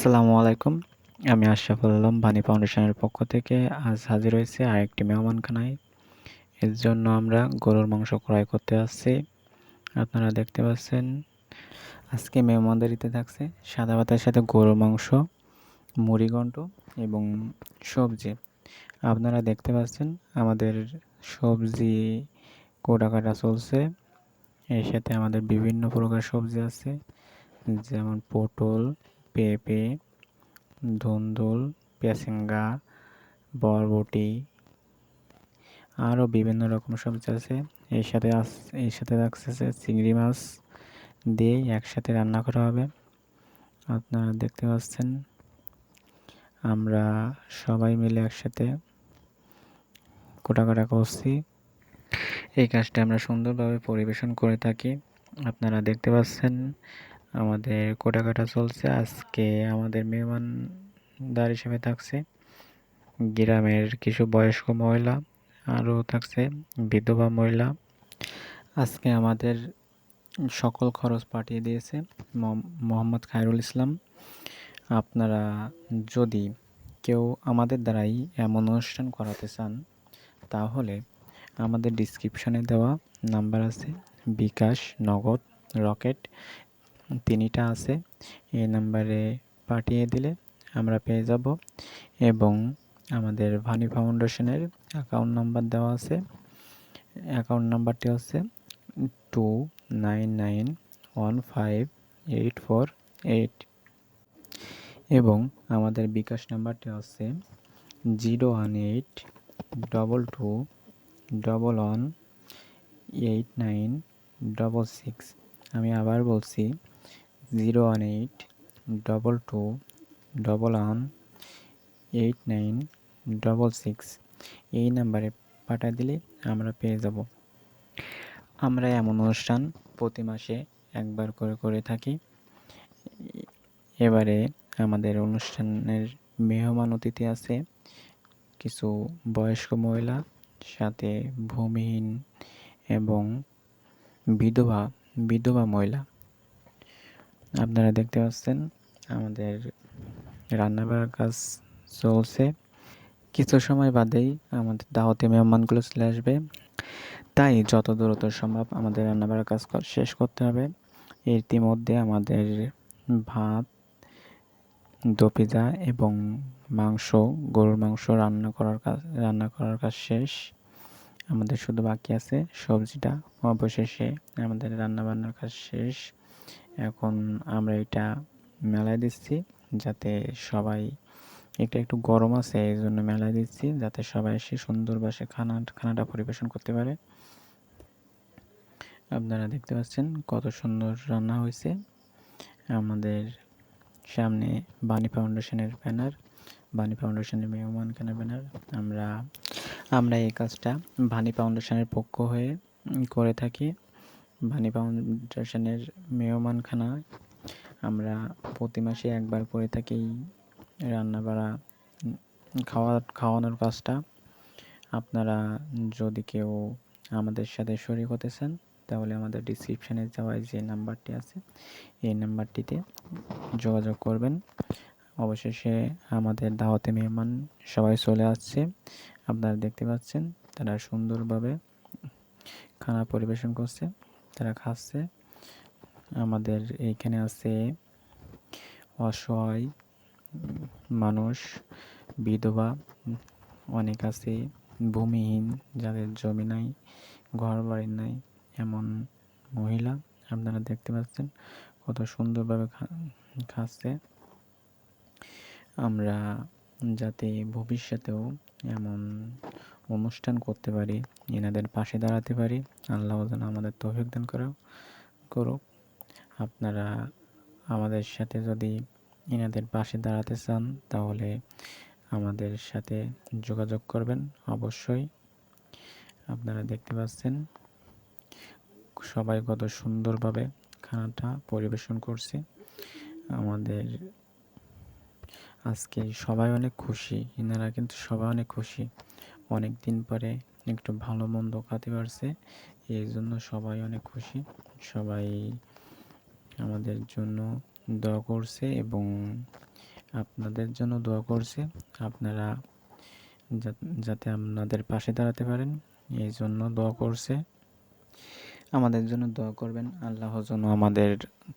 আসসালামু আলাইকুম। আমি আশরাফুল আলম বাণী ফাউন্ডেশনের পক্ষ থেকে আজ হাজির হয়েছি আরেকটি মেহমানখানায়। এর জন্য আমরা গরুর মাংস ক্রয় করতে আসছি। আপনারা দেখতে পাচ্ছেন আজকে মেহমানদারিতে থাকছে সাদা ভাতের সাথে গরুর মাংস, মুড়িঘণ্ট এবং সবজি। আপনারা দেখতে পাচ্ছেন আমাদের সবজি কাটা চলছে। এর সাথে আমাদের বিভিন্ন প্রকার সবজি আছে, যেমন পটল, পেঁপে, ধুন্দুল, পেঁচাঙ্গা, বরবটি, আরও বিভিন্ন রকম সবজি আছে। এর সাথে থাকতেছে চিংড়ি মাছ দিয়েই একসাথে রান্না করা হবে। আপনারা দেখতে পাচ্ছেন আমরা সবাই মিলে একসাথে কাটা করছি। এই কাজটা আমরা সুন্দরভাবে পরিবেশন করে থাকি। আপনারা দেখতে পাচ্ছেন আমাদের কাটা চলছে। আজকে আমাদের মেহমানদার হিসেবে থাকছে গ্রামের কিছু বয়স্ক মহিলা, আরও থাকছে বিধবা মহিলা। আজকে আমাদের সকল খরচ পাঠিয়ে দিয়েছে মোহাম্মদ খায়রুল ইসলাম। আপনারা যদি কেউ আমাদের দ্বারাই এমন অনুষ্ঠান করাতে চান, তাহলে আমাদের ডিসক্রিপশনে দেওয়া নাম্বার আছে, বিকাশ, নগদ, রকেট তিনটা আছে। এই নাম্বারে পাঠিয়ে দিলে আমরা পেয়ে যাব। এবং আমাদের ভানি ফাউন্ডেশনের অ্যাকাউন্ট নাম্বার দেওয়া আছে। অ্যাকাউন্ট নাম্বারটি হচ্ছে 29915848 এবং আমাদের বিকাশ নাম্বারটি হচ্ছে 01822118966। আমি আবার বলছি 01822118966। এই নাম্বারে পাঠিয়ে দিলে আমরা পেয়ে যাব। আমরা এমন অনুষ্ঠান প্রতি মাসে একবার করে থাকি। এবারে আমাদের অনুষ্ঠানের মেহমান অতিথি আছে কিছু বয়স্ক মহিলা, সাথে ভূমিহীন এবং বিধবা বিধবা মহিলা। আপনারা দেখতে পাচ্ছেন আমাদের রান্নাবাড়ার কাজ চলছে। কিছু সময় বাদেই আমাদের দাওয়াতি মেহমানগুলো চলে আসবে, তাই যত দ্রুত সম্ভব আমাদের রান্নাবাড়ার কাজ শেষ করতে হবে। ইতিমধ্যে আমাদের ভাত, দোপিজা এবং মাংস, গরুর মাংস রান্না করার কাজ শেষ। আমাদের শুধু বাকি আছে সবজিটা। অবশেষে আমাদের রান্নাবান্নার কাজ শেষ। এখন আমরা এটা মেলায় দিচ্ছি, যাতে সবাই, একটু গরম আছে এই জন্য মেলায় দিচ্ছি, যাতে সবাই এসে সুন্দরভাবে খানাটা পরিবেশন করতে পারে। আপনারা দেখতে পাচ্ছেন কত সুন্দর রান্না হয়েছে। আমাদের সামনে বাণী ফাউন্ডেশনের ব্যানার, বাণী ফাউন্ডেশনের মেহমানখানা ব্যানার। আমরা এই কাজটা বাণী ফাউন্ডেশনের পক্ষ হয়ে করে থাকি। বাণী ফাউন্ডেশনের মেহমানখানা আমরা প্রতি মাসে একবার করে থাকি রান্না বাড়া খাওয়ানোর কাজটা। আপনারা যদি কেউ আমাদের সাথে শরীক হতে চান, তাহলে আমাদের ডিসক্রিপশানে দেওয়া যে নাম্বারটি আছে, এই নাম্বারটিতে যোগাযোগ করবেন। অবশেষে আমাদের দাওয়াতে মেহমান সবাই চলে আসছে। আপনারা দেখতে পাচ্ছেন তারা সুন্দরভাবে খানা পরিবেশন করছে, তারা খাচ্ছে। আমাদের এইখানে আছে অসহায় মানুষ, বিধবা অনেক আছে, ভূমিহীন, যাদের জমি নাই, ঘর বাড়ি নাই, এমন মহিলা। আপনারা দেখতে পাচ্ছেন কত সুন্দরভাবে খাচ্ছে। আমরা যাতে ভবিষ্যতেও এমন অনুষ্ঠান করতে পারি, এনাদের পাশে দাঁড়াতে পারি, আল্লাহ যেন আমাদের তৌফিক দান করুক। আপনারা আমাদের সাথে যদি এনাদের পাশে দাঁড়াতে চান, তাহলে আমাদের সাথে যোগাযোগ করবেন অবশ্যই। আপনারা দেখতে পাচ্ছেন সবাই কত সুন্দরভাবে খানাটা পরিবেশন করছে। আমাদের আজকে সবাই অনেক খুশি, এনারা কিন্তু সবাই অনেক খুশি, অনেক দিন পরে একটু ভালো মন্দ খেতে পারছে, এই জন্য সবাই অনেক খুশি। সবাই আমাদের জন্য দোয়া করছে এবং আপনাদের জন্য দোয়া করছি, আপনারা যাতে আপনাদের পাশে দাঁড়াতে পারেন এই জন্য দোয়া করছে। আমাদের জন্য দোয়া করবেন, আল্লাহ যেন আমাদের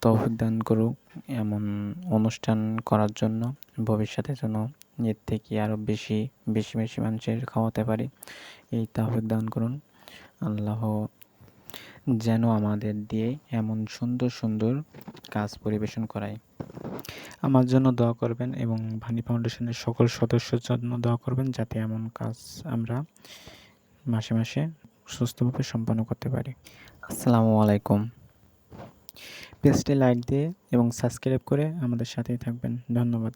তৌফিক দান করুক এমন অনুষ্ঠান করার জন্য, ভবিষ্যতে যেন এর থেকে আরও বেশি বেশি বেশি মানুষের খাওয়াতে পারি, এই তৌফিক দান করুন। আল্লাহ যেন আমাদের দিয়ে এমন সুন্দর সুন্দর কাজ পরিবেশন করায়। আমার জন্য দোয়া করবেন এবং ভানি ফাউন্ডেশনের সকল সদস্যর জন্য দোয়া করবেন, যাতে এমন কাজ আমরা মাসে মাসে সুস্থভাবে সম্পন্ন করতে পারি। আসসালামু আলাইকুম। পেজটি লাইক দিয়ে এবং সাবস্ক্রাইব করে আমাদের সাথেই থাকবেন। ধন্যবাদ।